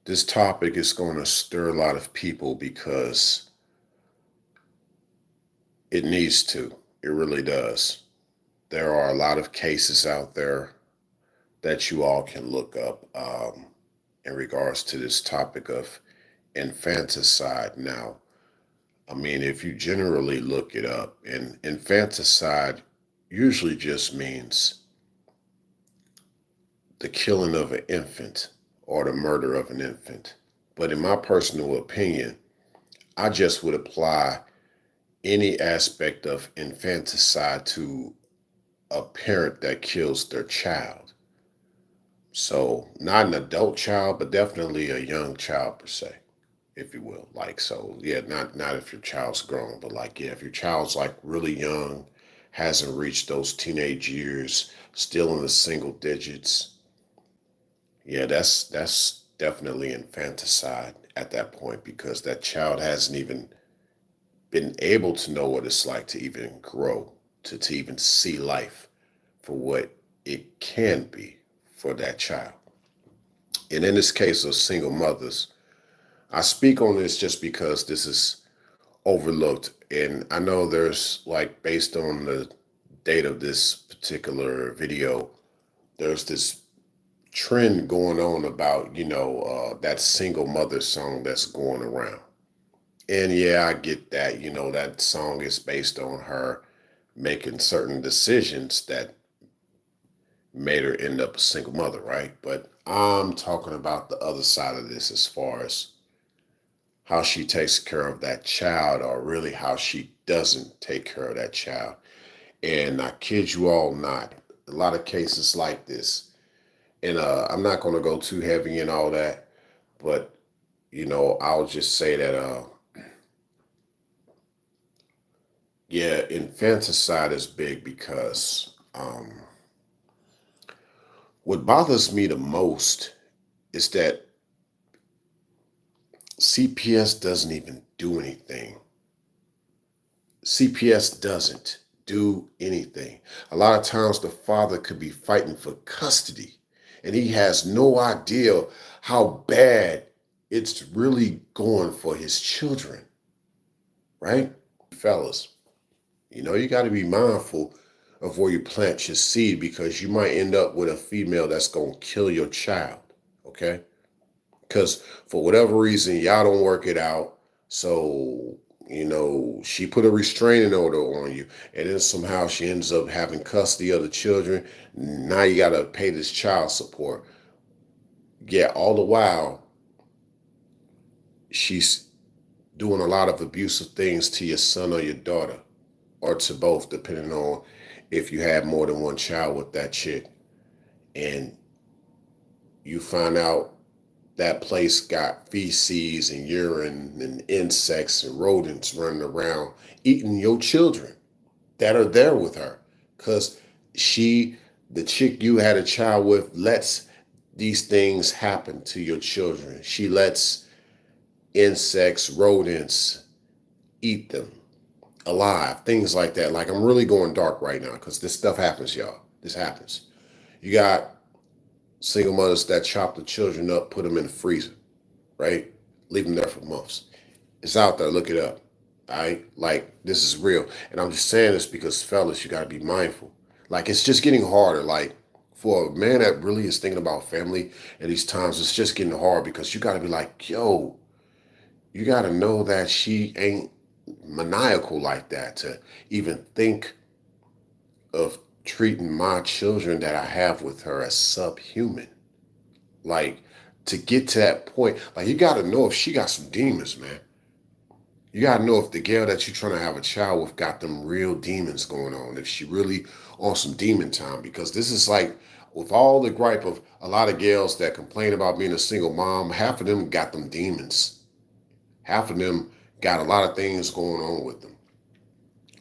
This topic is going to stir a lot of people because it needs to. It really does. There are a lot of cases out there that you all can look up in regards to this topic of infanticide. Now, I mean, if you generally look it up, and infanticide usually just means the killing of an infant or the murder of an infant. But in my personal opinion, I just would apply any aspect of infanticide to a parent that kills their child. So, not an adult child, but definitely a young child per se, if you will. Like, so yeah, not if your child's grown, but like, yeah, if your child's like really young, hasn't reached those teenage years, still in the single digits, yeah, that's definitely infanticide at that point because that child hasn't even been able to know what it's like to even grow, to even see life for what it can be for that child. And in this case of single mothers, I speak on this just because this is overlooked. And I know there's like, based on the date of this particular video, there's this trend going on about, that single mother song that's going around. And yeah, I get that, that song is based on her making certain decisions that made her end up a single mother, right? But I'm talking about the other side of this as far as how she takes care of that child, or really how she doesn't take care of that child. And I kid you all not, a lot of cases like this. And I'm not going to go too heavy in all that, but I'll just say that yeah, infanticide is big because what bothers me the most is that CPS doesn't even do anything. CPS doesn't do anything. A lot of times the father could be fighting for custody and he has no idea how bad it's really going for his children, right? Fellas, you got to be mindful of where you plant your seed because you might end up with a female that's going to kill your child, okay? Because for whatever reason, y'all don't work it out. So, she put a restraining order on you, and then somehow she ends up having custody of the children. Now you got to pay this child support. Yeah, all the while, she's doing a lot of abusive things to your son or your daughter, or to both, depending on if you have more than one child with that chick. And you find out that place got feces and urine and insects and rodents running around eating your children that are there with her. Because the chick you had a child with, lets these things happen to your children. She lets insects, rodents eat them alive, things like that. Like, I'm really going dark right now because this stuff happens, y'all. This happens. You got single mothers that chop the children up, put them in the freezer, right? Leave them there for months. It's out there. Look it up. All right? Like, this is real. And I'm just saying this because, fellas, you got to be mindful. Like, it's just getting harder. Like, for a man that really is thinking about family at these times, it's just getting hard because you got to be like, yo, you got to know that she ain't maniacal like that to even think of treating my children that I have with her as subhuman. Like, to get to that point, like, you got to know if she got some demons, man. You got to know if the girl that you're trying to have a child with got them real demons going on, if she really on some demon time. Because this is like, with all the gripe of a lot of girls that complain about being a single mom, half of them got them demons. Half of them got a lot of things going on with them.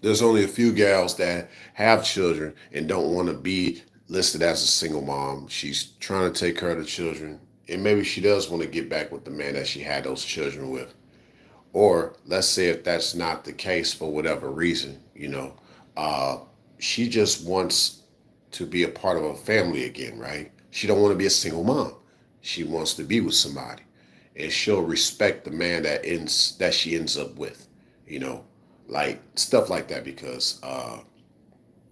There's only a few gals that have children and don't want to be listed as a single mom. She's trying to take care of the children. And maybe she does want to get back with the man that she had those children with. Or let's say if that's not the case for whatever reason, uh, she just wants to be a part of a family again, right? She don't want to be a single mom. She wants to be with somebody. and she'll respect the man that she ends up with, you know, like stuff like that. Because a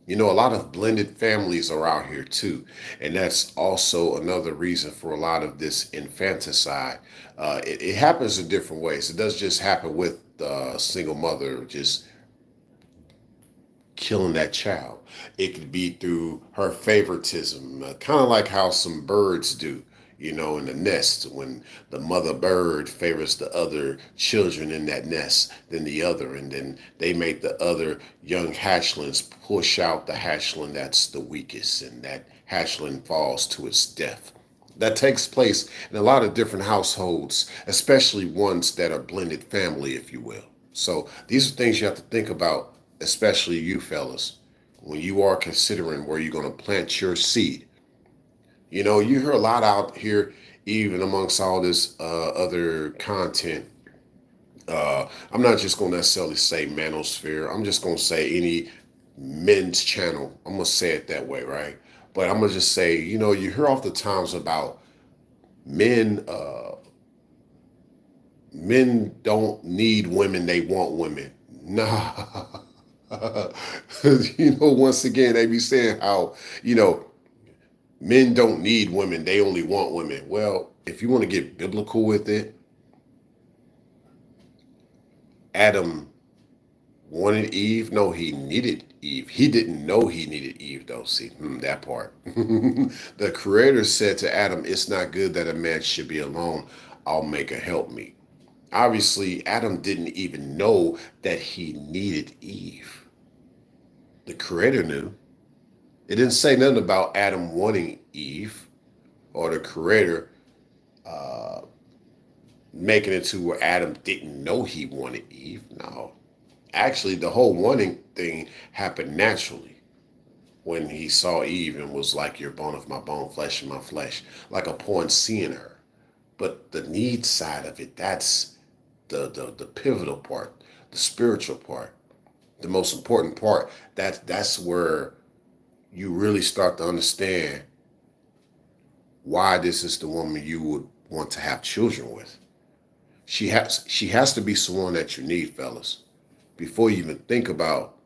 lot of blended families are out here too, and that's also another reason for a lot of this infanticide. It happens in different ways. It doesn't just happen with the single mother just killing that child. It could be through her favoritism, kind of like how some birds do, in the nest, when the mother bird favors the other children in that nest than the other, and then they make the other young hatchlings push out the hatchling that's the weakest, and that hatchling falls to its death. That takes place in a lot of different households, especially ones that are blended family, if you will. So these are things you have to think about, especially you fellas, when you are considering where you're going to plant your seed. You hear a lot out here, even amongst all this other content. I'm not just going to necessarily say manosphere. I'm just going to say any men's channel. I'm going to say it that way, right? But I'm going to just say, you hear oftentimes about men. Men don't need women; they want women. Nah. Once again, they be saying how, men don't need women, they only want women. Well, if you want to get biblical with it, Adam wanted Eve. No, he needed Eve. He didn't know he needed Eve, though. See, that part. The Creator said to Adam, "It's not good that a man should be alone. I'll make a helpmeet." Obviously, Adam didn't even know that he needed Eve. The Creator knew. It didn't say nothing about Adam wanting Eve or the Creator making it to where Adam didn't know he wanted Eve. No. Actually, the whole wanting thing happened naturally when he saw Eve and was like, "You're bone of my bone, flesh of my flesh," like upon seeing her. But the need side of it, that's the pivotal part, the spiritual part, the most important part. That's where you really start to understand why this is the woman you would want to have children with. She has to be someone that you need, fellas, before you even think about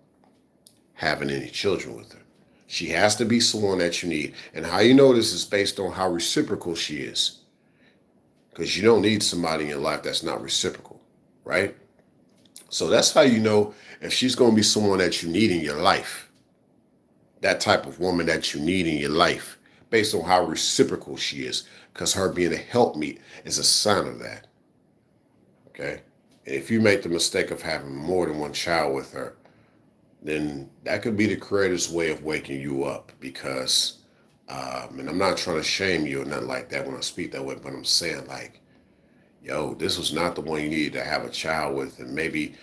having any children with her. She has to be someone that you need. And how you know this is based on how reciprocal she is. Because you don't need somebody in your life that's not reciprocal, right? So that's how you know if she's going to be someone that you need in your life. That type of woman that you need in your life, based on how reciprocal she is. Because her being a helpmeet is a sign of that. Okay? And if you make the mistake of having more than one child with her, then that could be the Creator's way of waking you up. Because, and I'm not trying to shame you or nothing like that when I speak that way, but I'm saying, like, yo, this was not the one you needed to have a child with. And maybe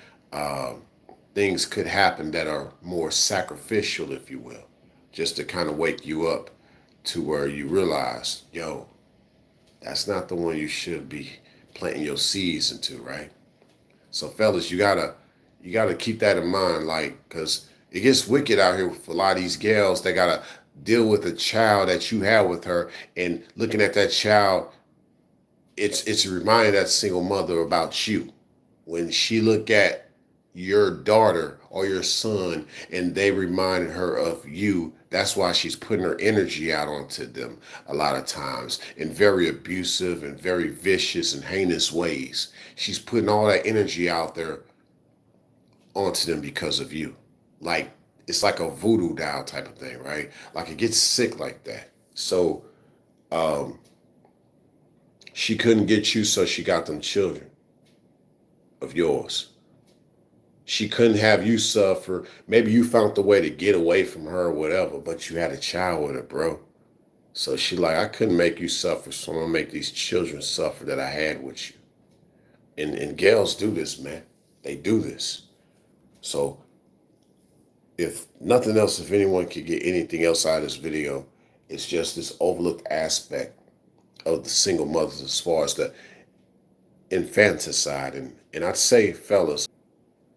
things could happen that are more sacrificial, if you will, just to kind of wake you up to where you realize, yo, that's not the one you should be planting your seeds into, right? So, fellas, you gotta keep that in mind, like, because it gets wicked out here with a lot of these gals. They gotta deal with a child that you have with her, and looking at that child, it's a reminder that single mother about you. When she look at your daughter or your son and they reminded her of you, that's why she's putting her energy out onto them a lot of times in very abusive and very vicious and heinous ways. She's putting all that energy out there onto them because of you. Like, it's like a voodoo doll type of thing, right? Like, it gets sick like that. So um, she couldn't get you, so she got them children of yours. She couldn't have you suffer. Maybe you found the way to get away from her or whatever, but you had a child with her, bro. So she like, I couldn't make you suffer, so I'm gonna make these children suffer that I had with you. And gals do this, man. They do this. So if nothing else, if anyone could get anything else out of this video, it's just this overlooked aspect of the single mothers as far as the infanticide. And I'd say, fellas,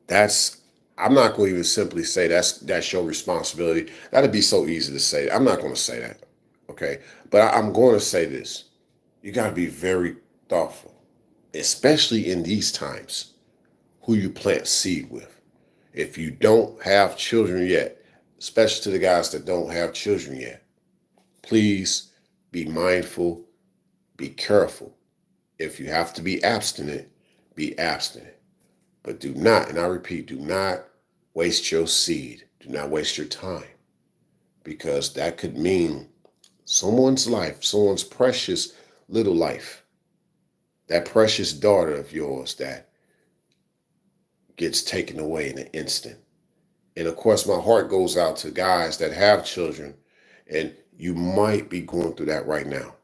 that's I'm not going to even simply say that's your responsibility. That'd be so easy to say. I'm not going to say that. Okay. But I'm going to say this. You got to be very thoughtful. especially in these times, who you plant seed with. If you don't have children yet, especially to the guys that don't have children yet, please be mindful, be careful. If you have to be abstinent, be abstinent. But do not, and I repeat, do not waste your seed. Do not waste your time, because that could mean someone's life, someone's precious little life, that precious daughter of yours that gets taken away in an instant. And of course, my heart goes out to guys that have children, and you might be going through that right now.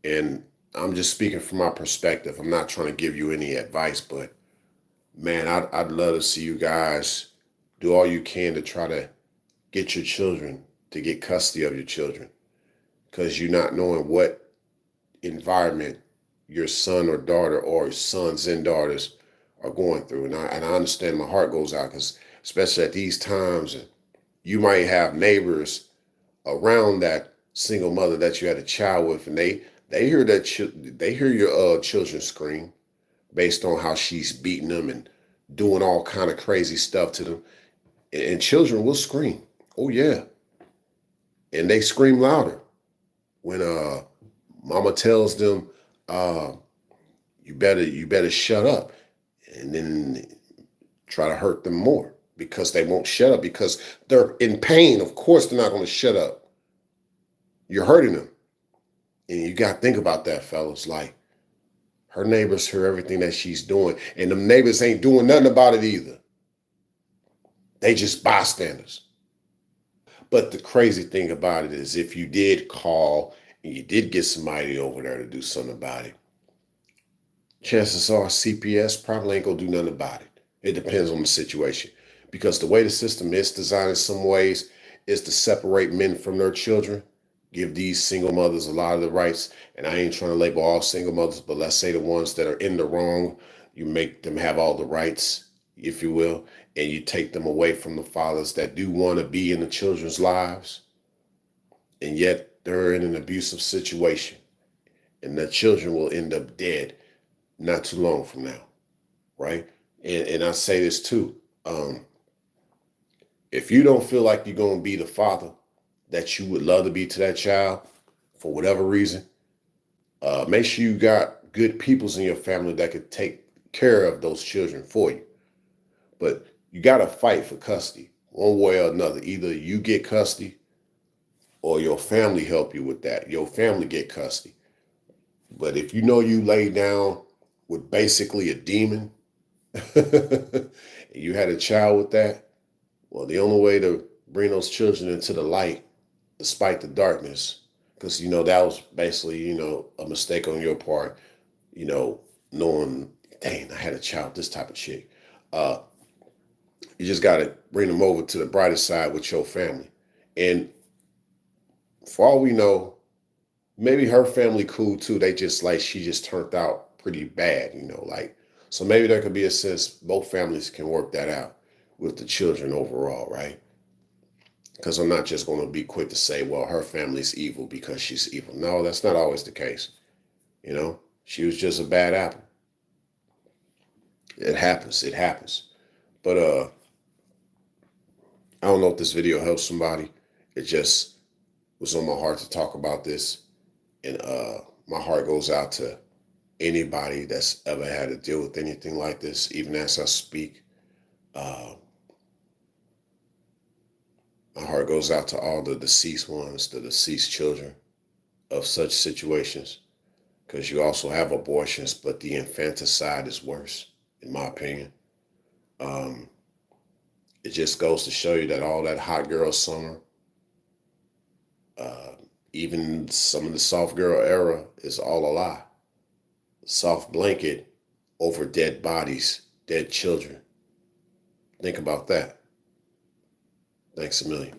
And I'm just speaking from my perspective. I'm not trying to give you any advice, but man, I'd love to see you guys do all you can to try to get your children, to get custody of your children, because you're not knowing what environment your son or daughter or sons and daughters are going through. And I understand, my heart goes out, because especially at these times, you might have neighbors around that single mother that you had a child with, and they hear they hear your children scream based on how she's beating them and doing all kind of crazy stuff to them. And children will scream. Oh yeah. And they scream louder when mama tells them, you better shut up, and then try to hurt them more because they won't shut up, because they're in pain. Of course they're not going to shut up. You're hurting them. And you got to think about that, fellas. Like, her neighbors hear everything that she's doing, and them neighbors ain't doing nothing about it either. They just bystanders. But the crazy thing about it is, if you did call and you did get somebody over there to do something about it, chances are CPS probably ain't gonna do nothing about it. It depends on the situation. Because the way the system is designed in some ways is to separate men from their children, give these single mothers a lot of the rights. And I ain't trying to label all single mothers, but let's say the ones that are in the wrong, you make them have all the rights, if you will, and you take them away from the fathers that do want to be in the children's lives. And yet they're in an abusive situation, and the children will end up dead not too long from now, right? And I say this too. If you don't feel like you're going to be the father that you would love to be to that child for whatever reason, make sure you got good peoples in your family that could take care of those children for you. But you got to fight for custody one way or another. Either you get custody or your family help you with that. Your family get custody. But if you know you lay down with basically a demon and you had a child with that, well, the only way to bring those children into the light, despite the darkness, because, that was basically, a mistake on your part, knowing, dang, I had a child with this type of chick. You just got to bring them over to the brighter side with your family. And for all we know, maybe her family cool too. They just she just turned out pretty bad, so maybe there could be a sense both families can work that out with the children overall, right? Because I'm not just going to be quick to say, well, her family's evil because she's evil. No, that's not always the case. She was just a bad apple. It happens. But I don't know if this video helps somebody. It just was on my heart to talk about this. And my heart goes out to anybody that's ever had to deal with anything like this, even as I speak. My heart goes out to all the deceased ones, the deceased children of such situations, because you also have abortions, but the infanticide is worse, in my opinion. It just goes to show you that all that hot girl summer, even some of the soft girl era, is all a lie. Soft blanket over dead bodies, dead children. Think about that. Thanks a million.